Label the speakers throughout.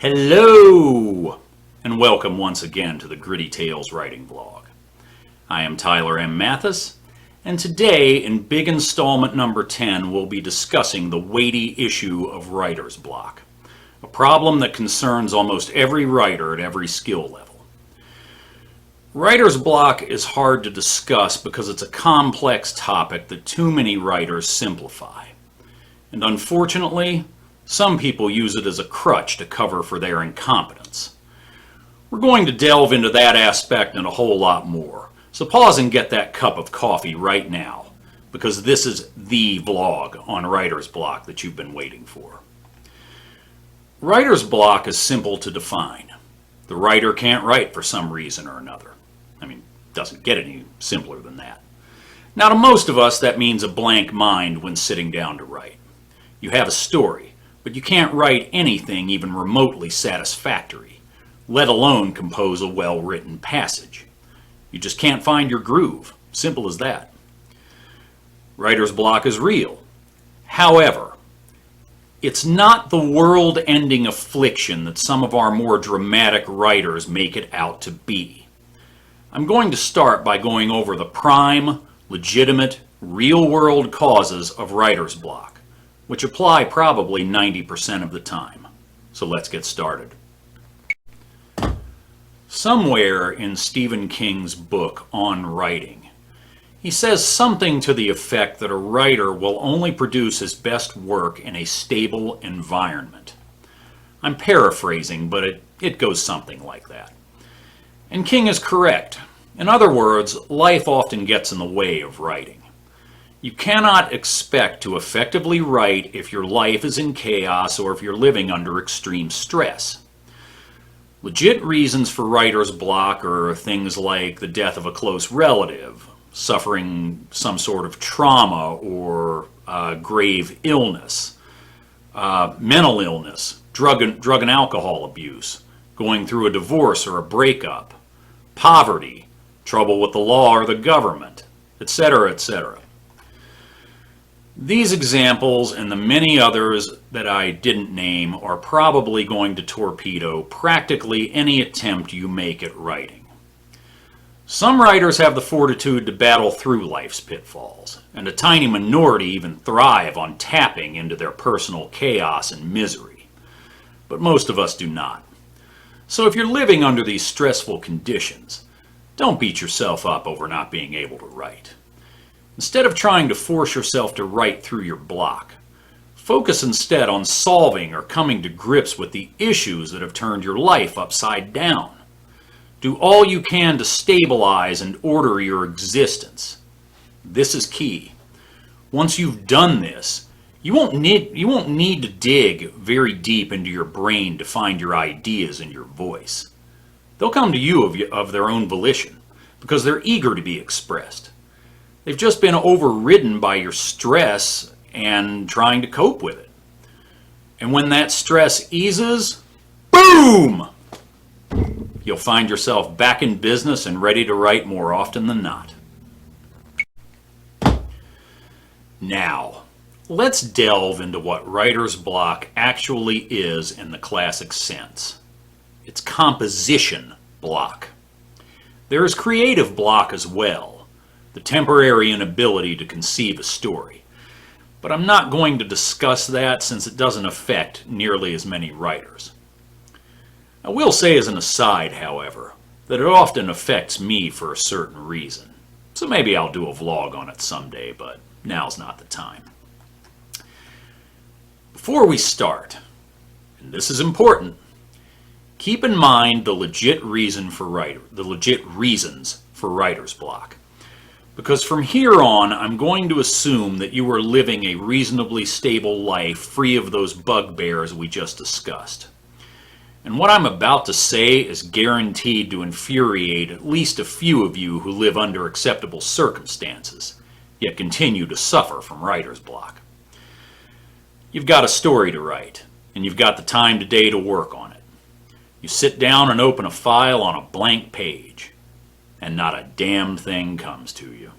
Speaker 1: Hello, and welcome once again to the Gritty Tales writing vlog. I am Tyler M Mathis, and today in big installment number 10 we'll be discussing the weighty issue of writer's block, a problem that concerns almost every writer at every skill level. Writer's block is hard to discuss because it's a complex topic that too many writers simplify, and unfortunately, some people use it as a crutch to cover for their incompetence. We're going to delve into that aspect and a whole lot more. So pause and get that cup of coffee right now, because this is the vlog on writer's block that you've been waiting for. Writer's block is simple to define. The writer can't write for some reason or another. It doesn't get any simpler than that. Now, to most of us, that means a blank mind when sitting down to write. You have a story, but you can't write anything even remotely satisfactory, let alone compose a well-written passage. You just can't find your groove. Simple as that. Writer's block is real. However, it's not the world-ending affliction that some of our more dramatic writers make it out to be. I'm going to start by going over the prime, legitimate, real-world causes of writer's block, which apply probably 90% of the time. So let's get started. Somewhere in Stephen King's book On Writing, he says something to the effect that a writer will only produce his best work in a stable environment. I'm paraphrasing, but it goes something like that. And King is correct. In other words, life often gets in the way of writing. You cannot expect to effectively write if your life is in chaos or if you're living under extreme stress. Legit reasons for writer's block are things like the death of a close relative, suffering some sort of trauma or grave illness, mental illness, drug and alcohol abuse, going through a divorce or a breakup, poverty, trouble with the law or the government, etc., etc. These examples and the many others that I didn't name are probably going to torpedo practically any attempt you make at writing. Some writers have the fortitude to battle through life's pitfalls, and a tiny minority even thrive on tapping into their personal chaos and misery. But most of us do not. So if you're living under these stressful conditions, don't beat yourself up over not being able to write. Instead of trying to force yourself to write through your block, focus instead on solving or coming to grips with the issues that have turned your life upside down. Do all you can to stabilize and order your existence. This is key. Once you've done this, you won't need to dig very deep into your brain to find your ideas and your voice. They'll come to you of their own volition because they're eager to be expressed. They've just been overridden by your stress and trying to cope with it. And when that stress eases, boom! You'll find yourself back in business and ready to write more often than not. Now, let's delve into what writer's block actually is in the classic sense. It's composition block. There is creative block as well, the temporary inability to conceive a story. But I'm not going to discuss that since it doesn't affect nearly as many writers. I will say as an aside, however, that it often affects me for a certain reason. So maybe I'll do a vlog on it someday, but now's not the time. Before we start, and this is important, keep in mind the legit reasons for writer's block. Because from here on, I'm going to assume that you are living a reasonably stable life free of those bugbears we just discussed. And what I'm about to say is guaranteed to infuriate at least a few of you who live under acceptable circumstances, yet continue to suffer from writer's block. You've got a story to write, and you've got the time today to work on it. You sit down and open a file on a blank page, and not a damn thing comes to you.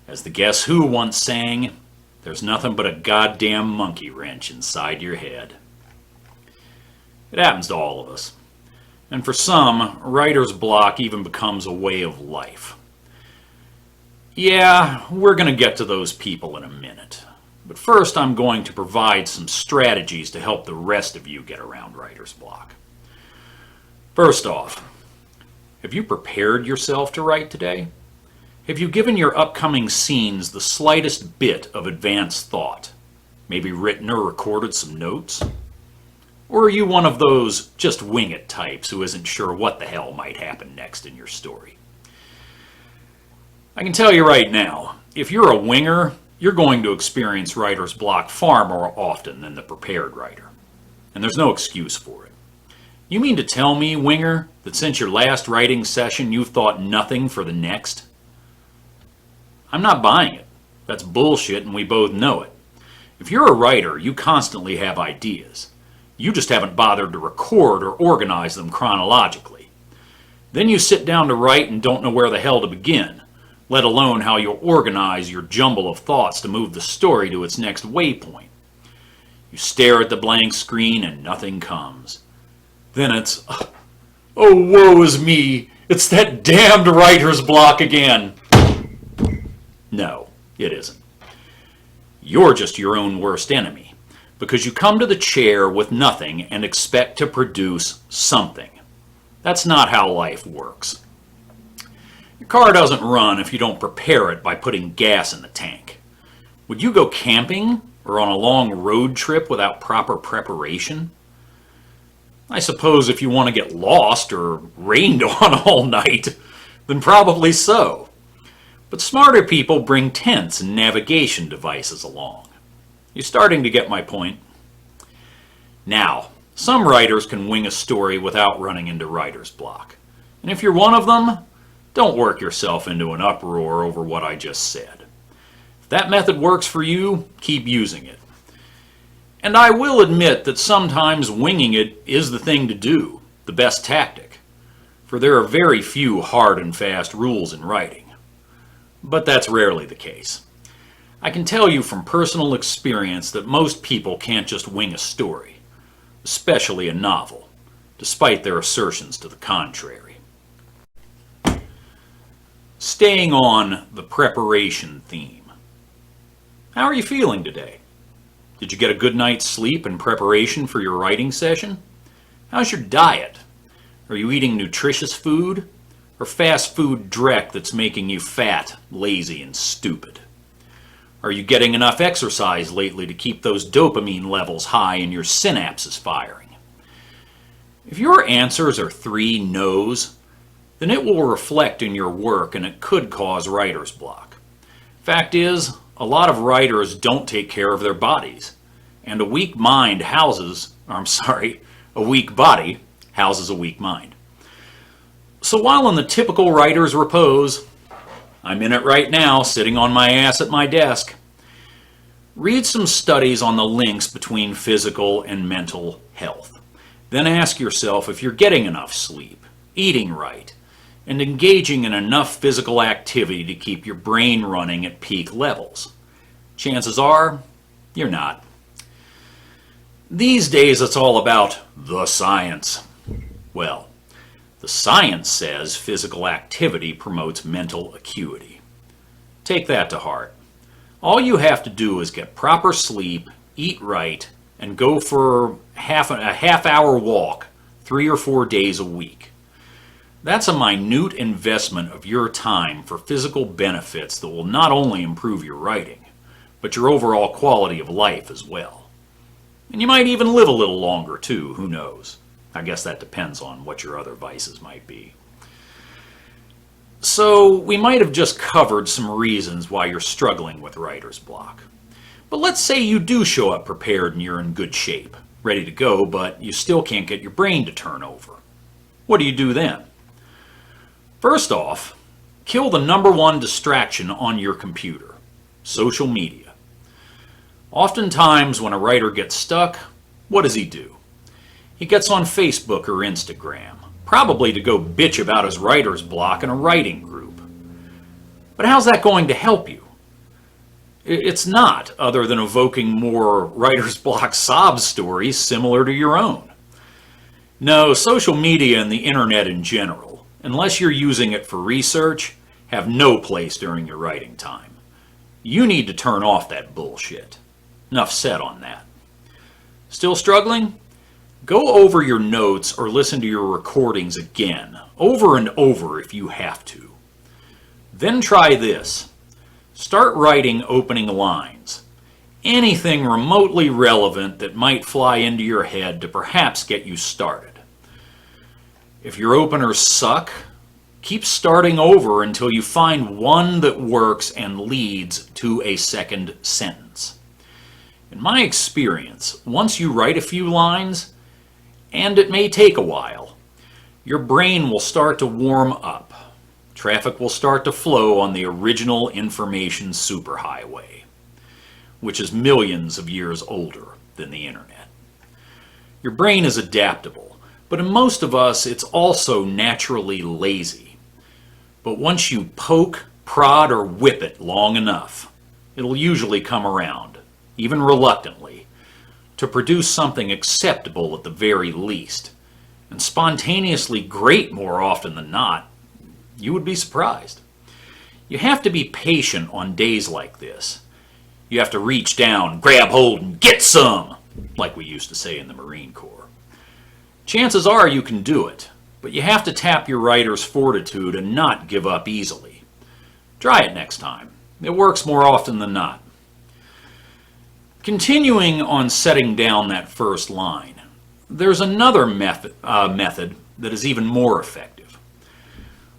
Speaker 1: As the Guess Who once sang, there's nothing but a goddamn monkey wrench inside your head. It happens to all of us. And for some, writer's block even becomes a way of life. Yeah, we're going to get to those people in a minute. But first, I'm going to provide some strategies to help the rest of you get around writer's block. First off, have you prepared yourself to write today? Have you given your upcoming scenes the slightest bit of advanced thought? Maybe written or recorded some notes? Or are you one of those just wing it types who isn't sure what the hell might happen next in your story? I can tell you right now, if you're a winger, you're going to experience writer's block far more often than the prepared writer. And there's no excuse for it. You mean to tell me, winger, that since your last writing session you've thought nothing for the next? I'm not buying it. That's bullshit and we both know it. If you're a writer, you constantly have ideas. You just haven't bothered to record or organize them chronologically. Then you sit down to write and don't know where the hell to begin, let alone how you'll organize your jumble of thoughts to move the story to its next waypoint. You stare at the blank screen and nothing comes. Then it's, oh, woe is me, it's that damned writer's block again. No, it isn't. You're just your own worst enemy, because you come to the chair with nothing and expect to produce something. That's not how life works. Your car doesn't run if you don't prepare it by putting gas in the tank. Would you go camping or on a long road trip without proper preparation? I suppose if you want to get lost or rained on all night, then probably so. But smarter people bring tents and navigation devices along. You're starting to get my point? Now, some writers can wing a story without running into writer's block. And if you're one of them, don't work yourself into an uproar over what I just said. If that method works for you, keep using it. And I will admit that sometimes winging it is the thing to do, the best tactic. For there are very few hard and fast rules in writing. But that's rarely the case. I can tell you from personal experience that most people can't just wing a story, especially a novel, despite their assertions to the contrary. Staying on the preparation theme. How are you feeling today? Did you get a good night's sleep in preparation for your writing session? How's your diet? Are you eating nutritious food? Or fast food dreck that's making you fat, lazy, and stupid? Are you getting enough exercise lately to keep those dopamine levels high and your synapses firing? If your answers are 3 no's, then it will reflect in your work and it could cause writer's block. Fact is, a lot of writers don't take care of their bodies, and a weak body houses a weak mind. So while in the typical writer's repose, I'm in it right now, sitting on my ass at my desk, read some studies on the links between physical and mental health. Then ask yourself if you're getting enough sleep, eating right, and engaging in enough physical activity to keep your brain running at peak levels. Chances are, you're not. These days it's all about the science. Well, the science says physical activity promotes mental acuity. Take that to heart. All you have to do is get proper sleep, eat right, and go for a half-hour walk 3 or 4 days a week. That's a minute investment of your time for physical benefits that will not only improve your writing, but your overall quality of life as well. And you might even live a little longer too, who knows? I guess that depends on what your other vices might be. So we might have just covered some reasons why you're struggling with writer's block. But let's say you do show up prepared and you're in good shape, ready to go, but you still can't get your brain to turn over. What do you do then? First off, kill the #1 distraction on your computer, social media. Oftentimes when a writer gets stuck, what does he do? He gets on Facebook or Instagram, probably to go bitch about his writer's block in a writing group. But how's that going to help you? It's not, other than evoking more writer's block sob stories similar to your own. No, social media and the internet in general, unless you're using it for research, have no place during your writing time. You need to turn off that bullshit. Enough said on that. Still struggling? Go over your notes or listen to your recordings again, over and over if you have to. Then try this. Start writing opening lines. Anything remotely relevant that might fly into your head to perhaps get you started. If your openers suck, keep starting over until you find one that works and leads to a second sentence. In my experience, once you write a few lines, and it may take a while, your brain will start to warm up. Traffic will start to flow on the original information superhighway, which is millions of years older than the internet. Your brain is adaptable. But in most of us, it's also naturally lazy. But once you poke, prod, or whip it long enough, it'll usually come around, even reluctantly, to produce something acceptable at the very least, and spontaneously great more often than not. You would be surprised. You have to be patient on days like this. You have to reach down, grab hold, and get some, like we used to say in the Marine Corps. Chances are you can do it, but you have to tap your writer's fortitude and not give up easily. Try it next time. It works more often than not. Continuing on setting down that first line, there's another method that is even more effective.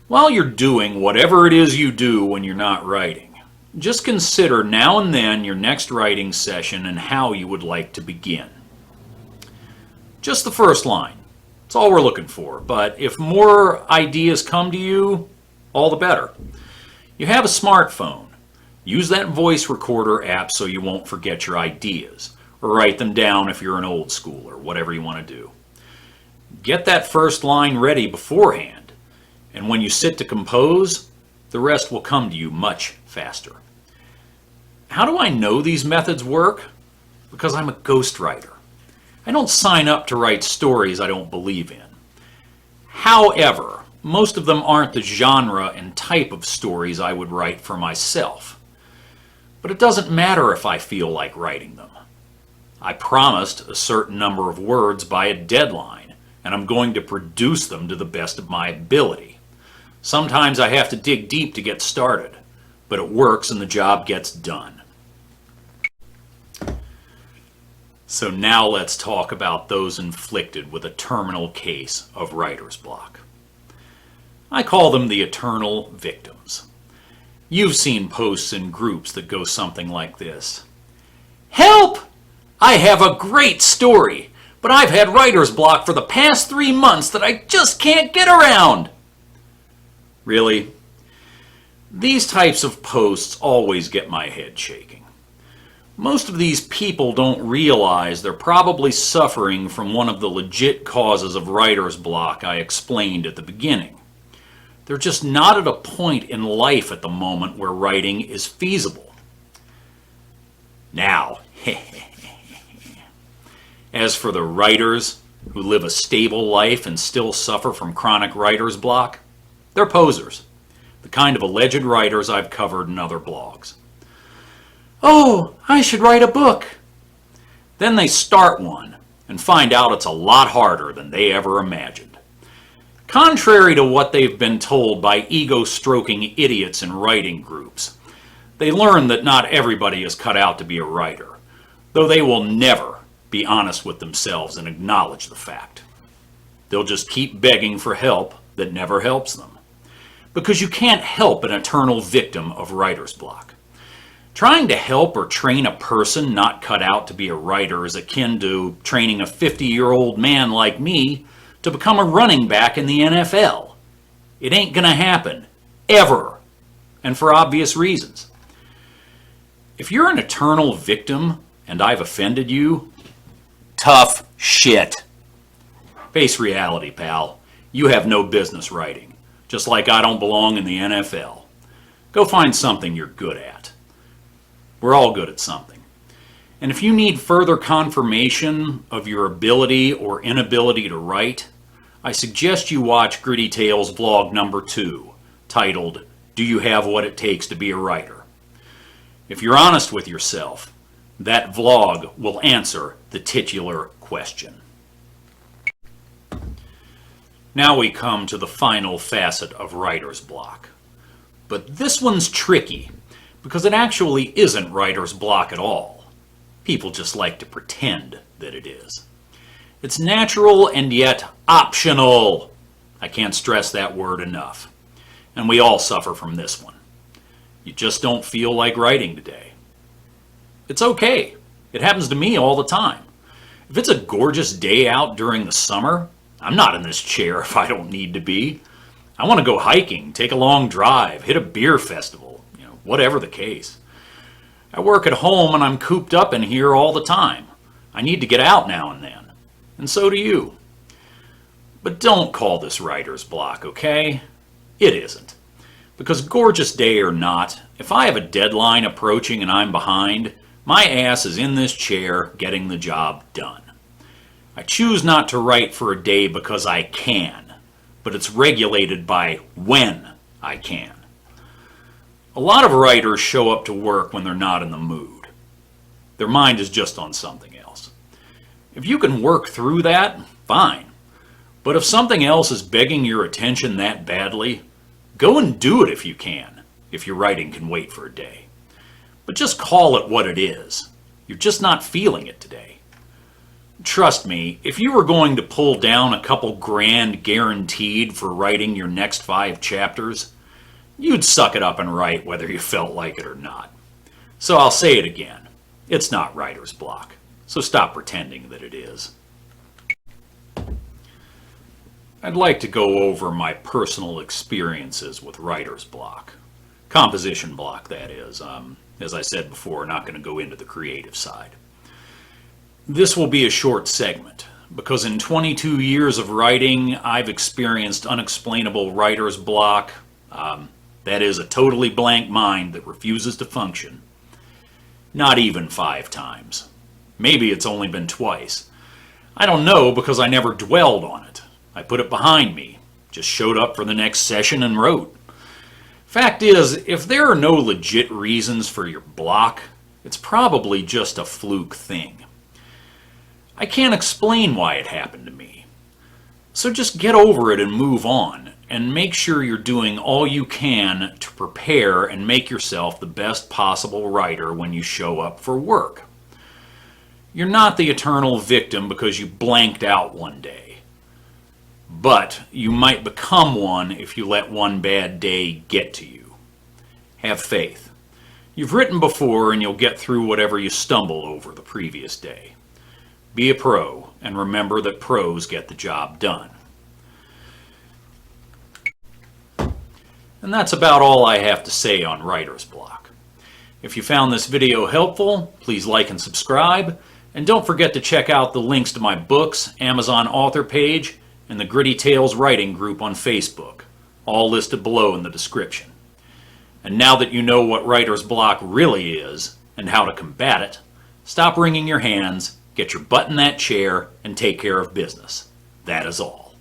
Speaker 1: While you're doing whatever it is you do when you're not writing, just consider now and then your next writing session and how you would like to begin. Just the first line. That's all we're looking for, but if more ideas come to you, all the better. You have a smartphone. Use that voice recorder app so you won't forget your ideas, or write them down if you're an old schooler, whatever you want to do. Get that first line ready beforehand, and when you sit to compose, the rest will come to you much faster. How do I know these methods work? Because I'm a ghostwriter. I don't sign up to write stories I don't believe in. However, most of them aren't the genre and type of stories I would write for myself. But it doesn't matter if I feel like writing them. I promised a certain number of words by a deadline, and I'm going to produce them to the best of my ability. Sometimes I have to dig deep to get started, but it works and the job gets done. So now let's talk about those inflicted with a terminal case of writer's block. I call them the eternal victims. You've seen posts in groups that go something like this. Help! I have a great story, but I've had writer's block for the past 3 months that I just can't get around. Really? These types of posts always get my head shaking. Most of these people don't realize they're probably suffering from one of the legit causes of writer's block I explained at the beginning. They're just not at a point in life at the moment where writing is feasible. Now, as for the writers who live a stable life and still suffer from chronic writer's block, they're posers, the kind of alleged writers I've covered in other blogs. Oh, I should write a book. Then they start one and find out it's a lot harder than they ever imagined. Contrary to what they've been told by ego-stroking idiots in writing groups, they learn that not everybody is cut out to be a writer, though they will never be honest with themselves and acknowledge the fact. They'll just keep begging for help that never helps them, because you can't help an eternal victim of writer's block. Trying to help or train a person not cut out to be a writer is akin to training a 50-year-old man like me to become a running back in the NFL. It ain't gonna happen, ever, and for obvious reasons. If you're an eternal victim and I've offended you, tough shit. Face reality, pal. You have no business writing, just like I don't belong in the NFL. Go find something you're good at. We're all good at something. And if you need further confirmation of your ability or inability to write, I suggest you watch Gritty Tales vlog number 2, titled, "Do You Have What It Takes to Be a Writer?" If you're honest with yourself, that vlog will answer the titular question. Now we come to the final facet of writer's block. But this one's tricky because it actually isn't writer's block at all. People just like to pretend that it is. It's natural and yet optional. I can't stress that word enough. And we all suffer from this one. You just don't feel like writing today. It's okay. It happens to me all the time. If it's a gorgeous day out during the summer, I'm not in this chair if I don't need to be. I want to go hiking, take a long drive, hit a beer festival, whatever the case. I work at home and I'm cooped up in here all the time. I need to get out now and then. And so do you. But don't call this writer's block, okay? It isn't. Because gorgeous day or not, if I have a deadline approaching and I'm behind, my ass is in this chair getting the job done. I choose not to write for a day because I can, but it's regulated by when I can. A lot of writers show up to work when they're not in the mood. Their mind is just on something else. If you can work through that, fine. But if something else is begging your attention that badly, go and do it if you can, if your writing can wait for a day. But just call it what it is. You're just not feeling it today. Trust me, if you were going to pull down a couple grand guaranteed for writing your next 5 chapters, you'd suck it up and write whether you felt like it or not. So I'll say it again. It's not writer's block. So stop pretending that it is. I'd like to go over my personal experiences with writer's block. Composition block, that is. As I said before, not going to go into the creative side. This will be a short segment, because in 22 years of writing, I've experienced unexplainable writer's block. That is a totally blank mind that refuses to function. Not even 5 times. Maybe it's only been twice. I don't know because I never dwelled on it. I put it behind me, just showed up for the next session and wrote. Fact is, if there are no legit reasons for your block, it's probably just a fluke thing. I can't explain why it happened to me. So just get over it and move on, and make sure you're doing all you can to prepare and make yourself the best possible writer when you show up for work. You're not the eternal victim because you blanked out one day. But you might become one if you let one bad day get to you. Have faith. You've written before and you'll get through whatever you stumble over the previous day. Be a pro, and remember that pros get the job done. And that's about all I have to say on writer's block. If you found this video helpful, please like and subscribe, and don't forget to check out the links to my books, Amazon author page, and the Gritty Tales writing group on Facebook, all listed below in the description. And now that you know what writer's block really is, and how to combat it, stop wringing your hands, get your butt in that chair, and take care of business. That is all.